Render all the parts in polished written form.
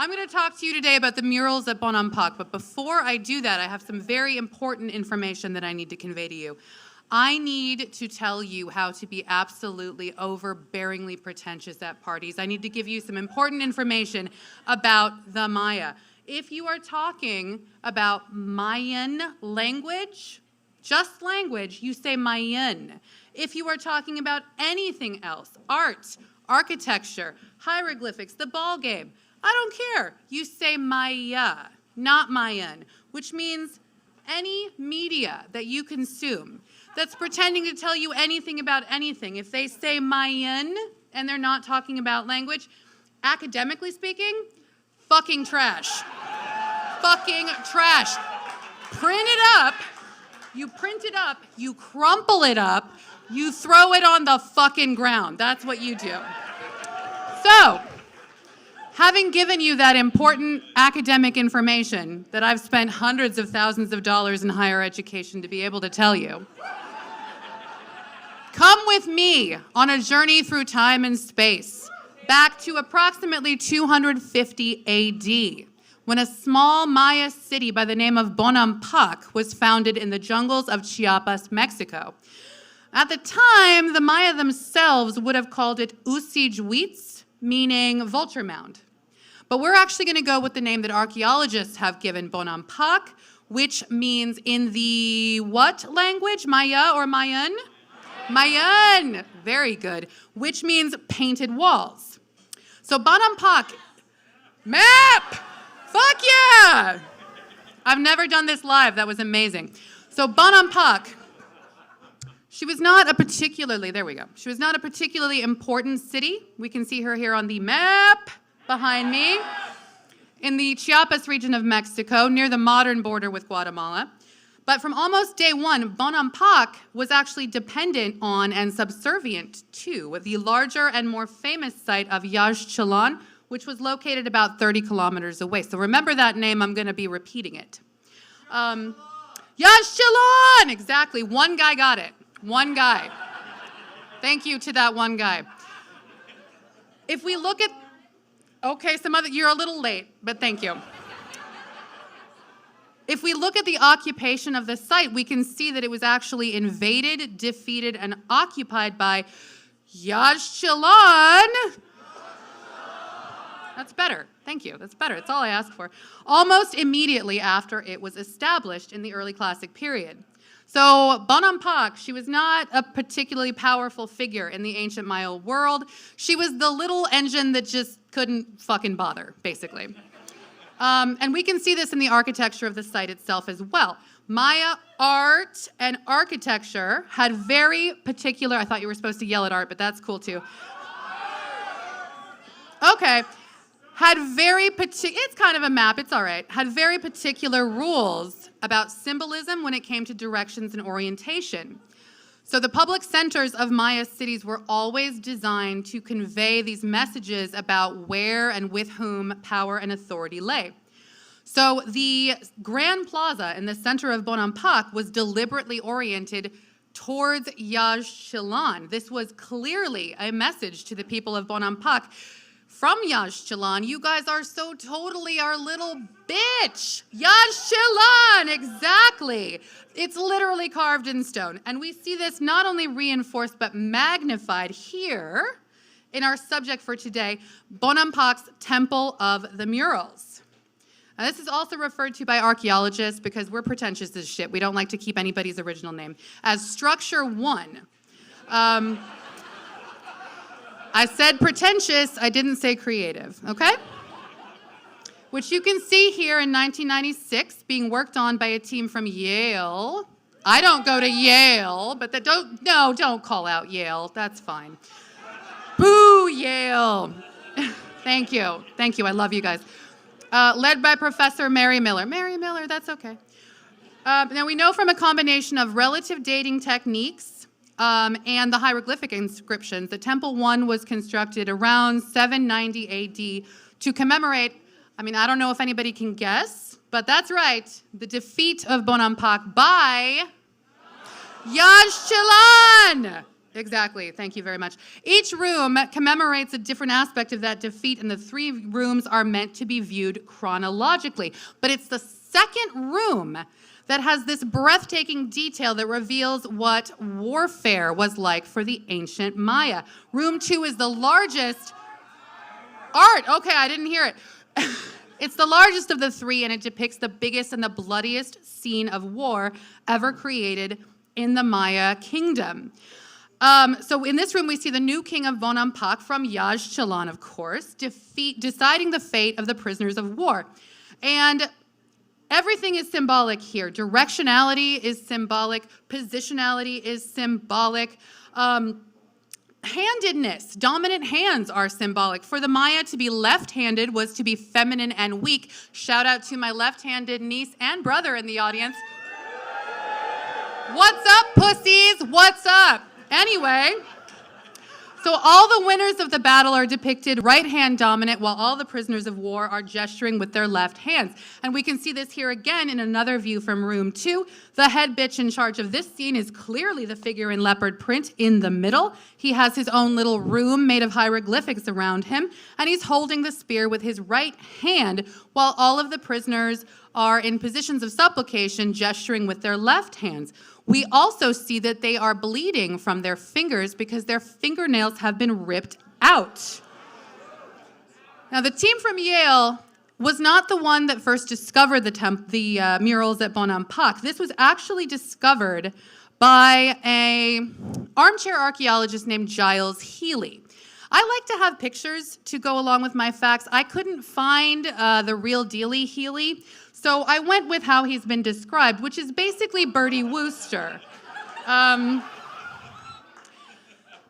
I'm going to talk to you today about the murals at Bonampak, but before I do that, I have some very important information that I need to convey to you. I need to tell you how to be absolutely overbearingly pretentious at parties. I need to give you some important information about the Maya. If you are talking about Mayan language, just language, you say Mayan. If you are talking about anything else, art, architecture, hieroglyphics, the ball game, I don't care. You say Maya, not Mayan, which means any media that you consume that's pretending to tell you anything about anything. If they say Mayan and they're not talking about language, academically speaking, fucking trash. Fucking trash. Print it up, you crumple it up, you throw it on the fucking ground. That's what you do. So, having given you that important academic information that I've spent hundreds of thousands of dollars in higher education to be able to tell you, come with me on a journey through time and space, back to approximately 250 AD, when a small Maya city by the name of Bonampak was founded in the jungles of Chiapas, Mexico. At the time, the Maya themselves would have called it Usijwitz, meaning vulture mound. But we're actually going to go with the name that archaeologists have given Bonampak, which means in the what language? Maya or Mayan? Mayan. Very good. Which means painted walls. So Bonampak, map! Fuck yeah! I've never done this live. That was amazing. So Bonampak, she was not a particularly important city. We can see her here on the map behind me, in the Chiapas region of Mexico, near the modern border with Guatemala. But from almost day one, Bonampak was actually dependent on and subservient to the larger and more famous site of Yaxchilan, which was located about 30 kilometers away. So remember that name, I'm gonna be repeating it. Yaxchilan, exactly, one guy got it, one guy. Thank you to that one guy. If we look at, okay, you're a little late, but thank you. If we look at the occupation of the site, we can see that it was actually invaded, defeated, and occupied by Yaxchilan. That's better. Thank you. That's better. That's all I asked for. Almost immediately after it was established in the early classic period. So Bonampak, she was not a particularly powerful figure in the ancient Maya world. She was the little engine that just couldn't fucking bother, basically. And we can see this in the architecture of the site itself as well. Maya art and architecture had very particular, I thought you were supposed to yell at art, but that's cool too. Okay. It's kind of a map, it's all right. Had very particular rules about symbolism when it came to directions and orientation. So the public centers of Maya cities were always designed to convey these messages about where and with whom power and authority lay. So the Grand Plaza in the center of Bonampak was deliberately oriented towards Yaxchilan. This was clearly a message to the people of Bonampak. From Yaxchilan, you guys are so totally our little bitch. Yaxchilan, exactly. It's literally carved in stone. And we see this not only reinforced but magnified here in our subject for today, Bonampak's Temple of the Murals. Now, this is also referred to by archaeologists, because we're pretentious as shit, we don't like to keep anybody's original name, as Structure 1. I said pretentious, I didn't say creative, okay? Which you can see here in 1996 being worked on by a team from Yale. I don't go to Yale, but don't call out Yale, that's fine. Boo, Yale. Thank you, I love you guys. Led by Professor Mary Miller. Mary Miller, that's okay. Now we know from a combination of relative dating techniques and the hieroglyphic inscriptions that Temple 1 was constructed around 790 AD to commemorate, I don't know if anybody can guess, but that's right, the defeat of Bonampak by Yaxchilan. Exactly. Thank you very much. Each room commemorates a different aspect of that defeat, and the 3 rooms are meant to be viewed chronologically. But it's the second room that has this breathtaking detail that reveals what warfare was like for the ancient Maya. Room 2 is the largest. Art. Okay, I didn't hear it. It's the largest of the 3, and it depicts the biggest and the bloodiest scene of war ever created in the Maya kingdom. So in this room, we see the new king of Bonampak from Salon, of course, deciding the fate of the prisoners of war. And everything is symbolic here. Directionality is symbolic. Positionality is symbolic. Handedness, dominant hands are symbolic. For the Maya, to be left-handed was to be feminine and weak. Shout out to my left-handed niece and brother in the audience. What's up, pussies? What's up? Anyway, so all the winners of the battle are depicted right-hand dominant, while all the prisoners of war are gesturing with their left hands. And we can see this here again in another view from room 2. The head bitch in charge of this scene is clearly the figure in leopard print in the middle. He has his own little room made of hieroglyphics around him, and he's holding the spear with his right hand, while all of the prisoners are in positions of supplication, gesturing with their left hands. We also see that they are bleeding from their fingers because their fingernails have been ripped out. Now, the team from Yale was not the one that first discovered the murals at Bonampak. This was actually discovered by an armchair archaeologist named Giles Healy. I like to have pictures to go along with my facts. I couldn't find the real dealy Healy, so I went with how he's been described, which is basically Bertie Wooster.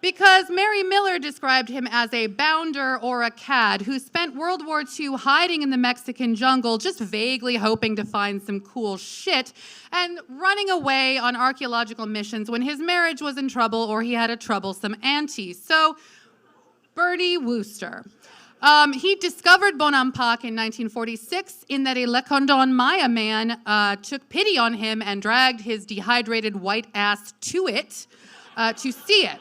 Because Mary Miller described him as a bounder or a cad who spent World War II hiding in the Mexican jungle, just vaguely hoping to find some cool shit, and running away on archaeological missions when his marriage was in trouble or he had a troublesome auntie. So, Bertie Wooster. He discovered Bonampak in 1946 in that a Le Condon Maya man took pity on him and dragged his dehydrated white ass to it to see it.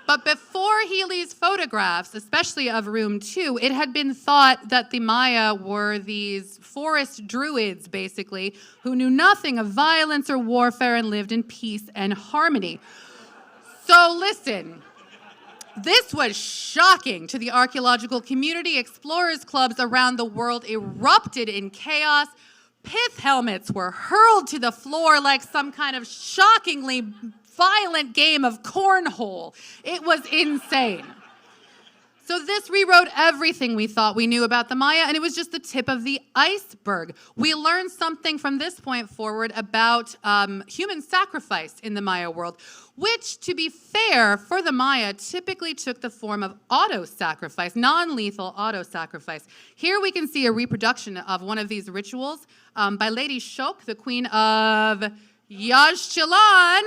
But before Healy's photographs, especially of room 2, it had been thought that the Maya were these forest druids, basically, who knew nothing of violence or warfare and lived in peace and harmony. So listen. This was shocking to the archaeological community. Explorers clubs around the world erupted in chaos. Pith helmets were hurled to the floor like some kind of shockingly violent game of cornhole. It was insane. So this rewrote everything we thought we knew about the Maya, and it was just the tip of the iceberg. We learned something from this point forward about human sacrifice in the Maya world, which, to be fair, for the Maya, typically took the form of auto-sacrifice, non-lethal auto-sacrifice. Here we can see a reproduction of one of these rituals by Lady Shok, the queen of Salon,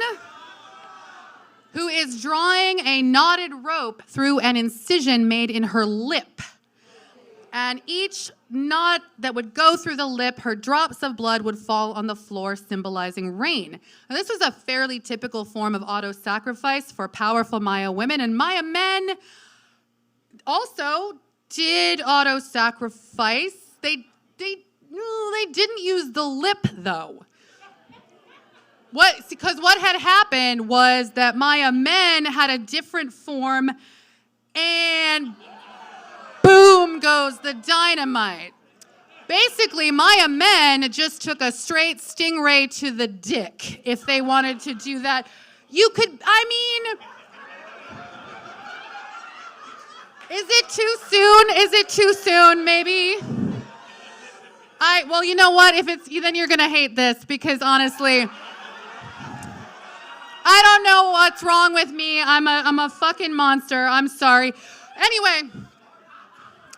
who is drawing a knotted rope through an incision made in her lip. And each knot that would go through the lip, her drops of blood would fall on the floor, symbolizing rain. Now, this was a fairly typical form of auto-sacrifice for powerful Maya women, and Maya men also did auto-sacrifice. They didn't use the lip, though. Because what had happened was that Maya men had a different form, and boom goes the dynamite. Basically, Maya men just took a straight stingray to the dick if they wanted to do that. Is it too soon? Is it too soon, maybe? Well, you know what? Then you're gonna hate this, because honestly, I don't know what's wrong with me. I'm a fucking monster. I'm sorry. Anyway,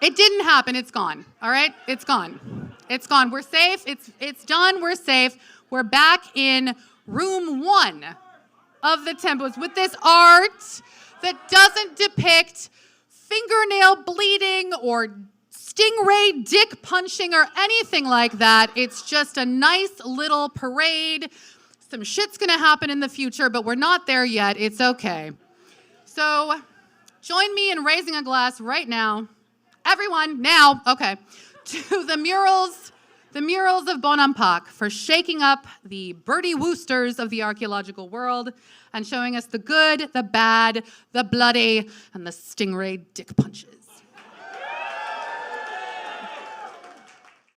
it didn't happen. It's gone. All right? It's gone. It's gone. We're safe. It's done. We're safe. We're back in room 1 of the temples with this art that doesn't depict fingernail bleeding or stingray dick punching or anything like that. It's just a nice little parade. Some shit's gonna happen in the future, but we're not there yet. It's okay. So join me in raising a glass right now. Everyone, now, okay, to the murals of Bonampak for shaking up the Bertie Woosters of the archaeological world and showing us the good, the bad, the bloody, and the stingray dick punches.